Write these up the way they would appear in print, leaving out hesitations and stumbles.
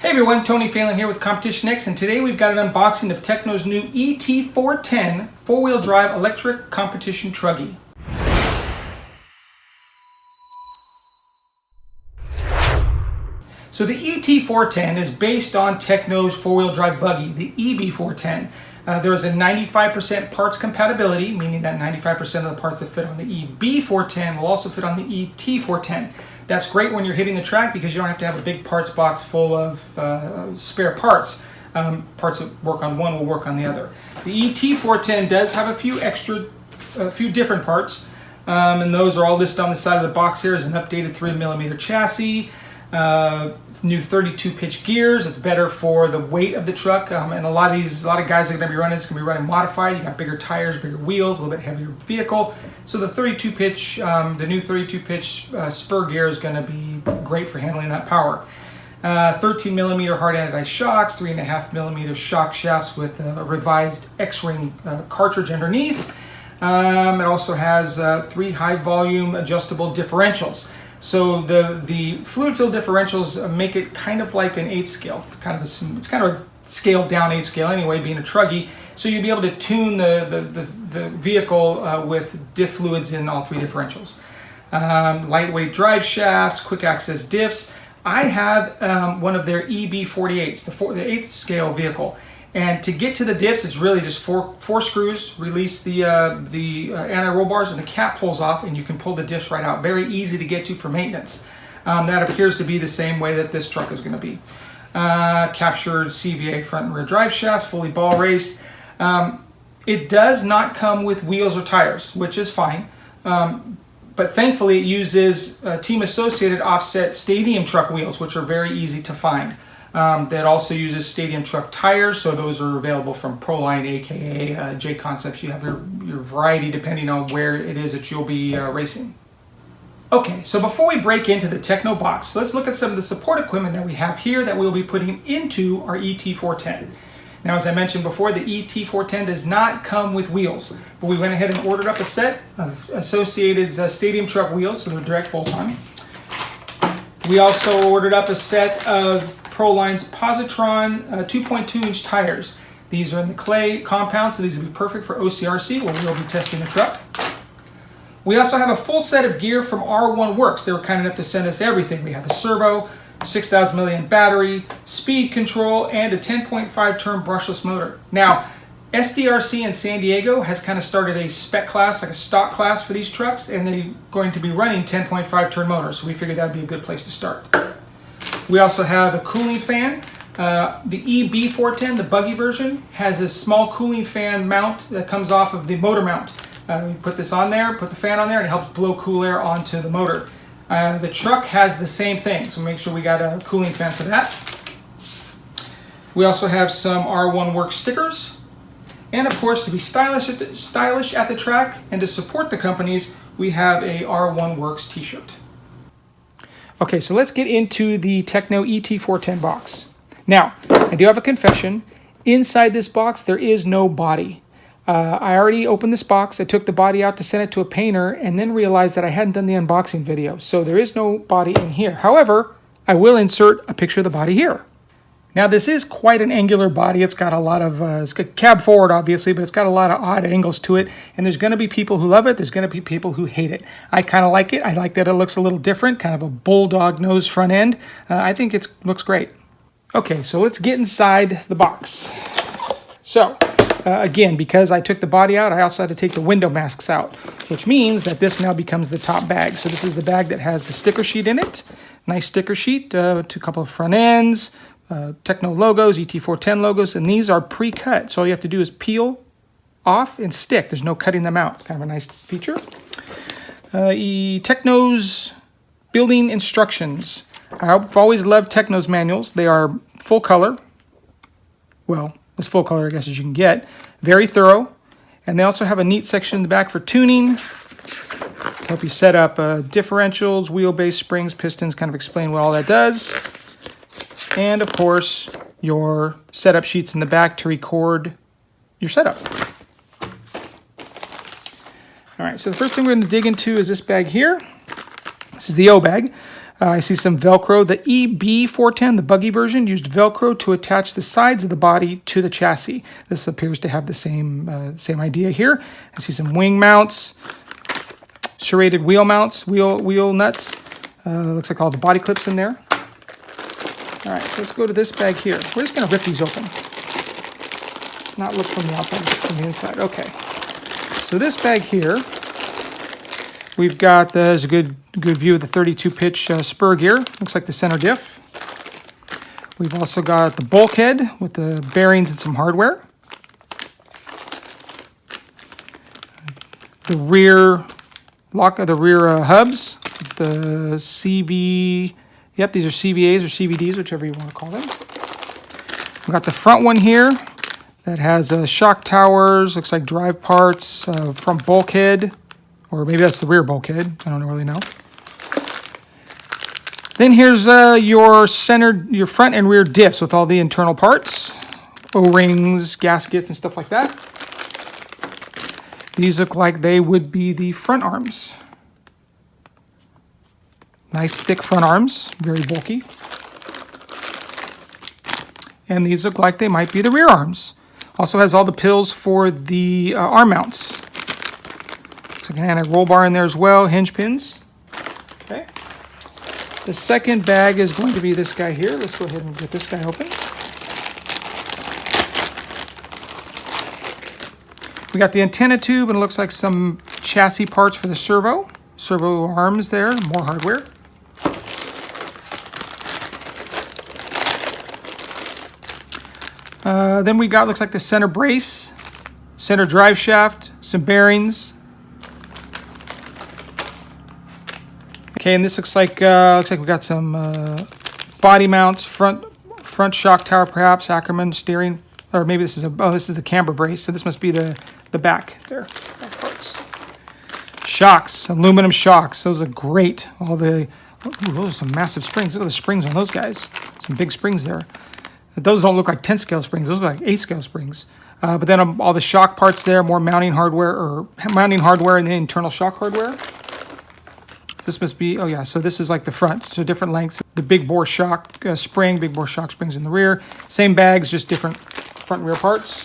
Hey everyone, Tony Phelan here with CompetitionX, and today we've got an unboxing of Tekno's new ET410 four-wheel drive electric competition Truggy. So the ET410 is based on Tekno's four-wheel drive buggy, the EB410. There is a 95% parts compatibility, meaning that 95% of the parts that fit on the EB410 will also fit on the ET410. That's great when you're hitting the track because you don't have to have a big parts box full of spare parts. Parts that work on one will work on the other. The ET410 does have a few different parts, and those are all listed on the side of the box. Here is an updated 3mm chassis, new 32-pitch gears. It's better for the weight of the truck, and a lot of guys are going to be running. It's going to be running modified. You got bigger tires, bigger wheels, a little bit heavier vehicle. So the 32-pitch, the new 32-pitch spur gear is going to be great for handling that power. 13mm hard anodized shocks, 3.5mm shock shafts with a revised X-ring cartridge underneath. It also has 3 high-volume adjustable differentials. So the fluid-filled differentials make it kind of like an 8 scale. It's kind of a scaled down 8 scale anyway, being a Truggy. So you'll be able to tune the vehicle with diff fluids in all 3 differentials. Lightweight drive shafts, quick access diffs. I have one of their EB48s, the 8th scale vehicle. And to get to the diffs, it's really just four screws, release the anti-roll bars, and the cap pulls off, and you can pull the diffs right out. Very easy to get to for maintenance. That appears to be the same way that this truck is going to be. Captured CVA front and rear drive shafts, fully ball raced. It does not come with wheels or tires, which is fine. But thankfully it uses Team Associated offset stadium truck wheels, which are very easy to find. That also uses stadium truck tires, so those are available from Proline, aka J Concepts. You have your variety depending on where it is that you'll be racing. Okay, so before we break into the Tekno box, let's look at some of the support equipment that we have here that we'll be putting into our ET410. Now, as I mentioned before, the ET410 does not come with wheels, but we went ahead and ordered up a set of Associated's stadium truck wheels, so they're direct bolt-on. We also ordered up a set of Proline's Positron 2.2-inch tires. These are in the clay compound, so these will be perfect for OCRC, where we will be testing the truck. We also have a full set of gear from R1 Works. They were kind enough to send us everything. We have a servo, 6,000 milliamp battery, speed control, and a 10.5 turn brushless motor. Now, SDRC in San Diego has kind of started a spec class, like a stock class for these trucks, and they're going to be running 10.5 turn motors, so we figured that would be a good place to start. We also have a cooling fan. The EB410, the buggy version, has a small cooling fan mount that comes off of the motor mount. You put this on there, put the fan on there, and it helps blow cool air onto the motor. The truck has the same thing, so make sure we got a cooling fan for that. We also have some R1 Works stickers. And of course, to be stylish at the track and to support the companies, we have a R1 Works t-shirt. Okay, so let's get into the Tekno ET410 box. Now, I do have a confession. Inside this box, there is no body. I already opened this box. I took the body out to send it to a painter and then realized that I hadn't done the unboxing video. So there is no body in here. However, I will insert a picture of the body here. Now, this is quite an angular body. It's got a lot of, it's got cab forward, obviously, but it's got a lot of odd angles to it. And there's going to be people who love it. There's going to be people who hate it. I kind of like it. I like that it looks a little different, kind of a bulldog nose front end. I think it looks great. Okay, so let's get inside the box. So, again, because I took the body out, I also had to take the window masks out, which means that this now becomes the top bag. So this is the bag that has the sticker sheet in it. Nice sticker sheet, to a couple of front ends. Tekno logos, ET410 logos, and these are pre-cut. So all you have to do is peel off and stick. There's no cutting them out. Kind of a nice feature. Tekno's building instructions. I've always loved Tekno's manuals. They are full color. Well, as full color, I guess, as you can get. Very thorough. And they also have a neat section in the back for tuning. Help you set up differentials, wheelbase, springs, pistons, kind of explain what all that does. And of course, your setup sheets in the back to record your setup. All right, so the first thing we're going to dig into is this bag here. This is the O bag. I see some Velcro. The EB410, the buggy version, used Velcro to attach the sides of the body to the chassis. This appears to have the same idea here. I see some wing mounts, serrated wheel mounts, wheel nuts. Looks like all the body clips in there. All right, so let's go to this bag here. We're just going to rip these open. Let's not look from the outside, from the inside. Okay. So this bag here, we've got, there's a good view of the 32-pitch spur gear. Looks like the center diff. We've also got the bulkhead with the bearings and some hardware. The rear hubs, the CV. Yep, these are CVAs or CVDs, whichever you want to call them. We've got the front one here that has shock towers, looks like drive parts, front bulkhead, or maybe that's the rear bulkhead. I don't really know. Then here's your front and rear diffs with all the internal parts, O-rings, gaskets, and stuff like that. These look like they would be the front arms. Nice thick front arms, very bulky. And these look like they might be the rear arms. Also has all the pills for the arm mounts. Looks like an anti-roll bar in there as well, hinge pins. Okay. The second bag is going to be this guy here. Let's go ahead and get this guy open. We got the antenna tube, and it looks like some chassis parts for the servo arms there, more hardware. Then we got, looks like the center brace, center drive shaft, some bearings. Okay, and this looks like we got some body mounts, front shock tower perhaps, Ackerman steering, or maybe this is the camber brace, so this must be the back there, back parts. Shocks, aluminum shocks, those are great. Those are some massive springs. Look at the springs on those guys, some big springs there. Those don't look like 10 scale springs, those look like 8 scale springs. But then all the shock parts there, more mounting hardware and the internal shock hardware. This must be, oh yeah, so this is like the front, so different lengths. The big bore shock big bore shock springs in the rear. Same bags, just different front and rear parts.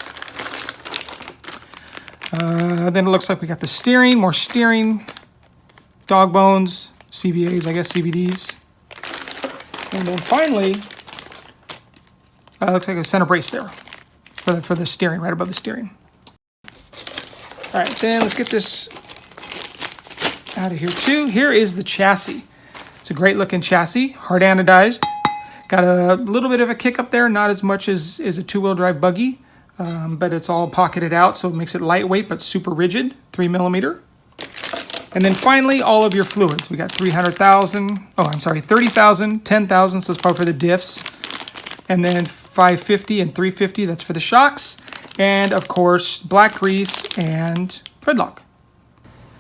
Then it looks like we got the steering, more steering, dog bones, CVAs, I guess CVDs. And then finally, looks like a center brace there for the steering, right above the steering. All right, then let's get this out of here too. Here is the chassis. It's a great looking chassis, hard anodized. Got a little bit of a kick up there, not as much as a two-wheel drive buggy, but it's all pocketed out, so it makes it lightweight but super rigid, 3mm. And then finally, all of your fluids. We got 30,000, 10,000, so it's probably for the diffs. And then 550 and 350, that's for the shocks. And of course, black grease and threadlock.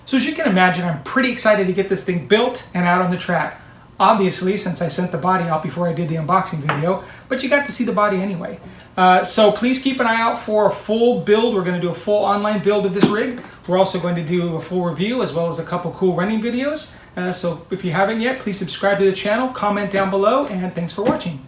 So as you can imagine, I'm pretty excited to get this thing built and out on the track. Obviously, since I sent the body out before I did the unboxing video, but you got to see the body anyway. So please keep an eye out for a full build. We're going to do a full online build of this rig. We're also going to do a full review as well as a couple cool running videos. So if you haven't yet, please subscribe to the channel, comment down below, and thanks for watching.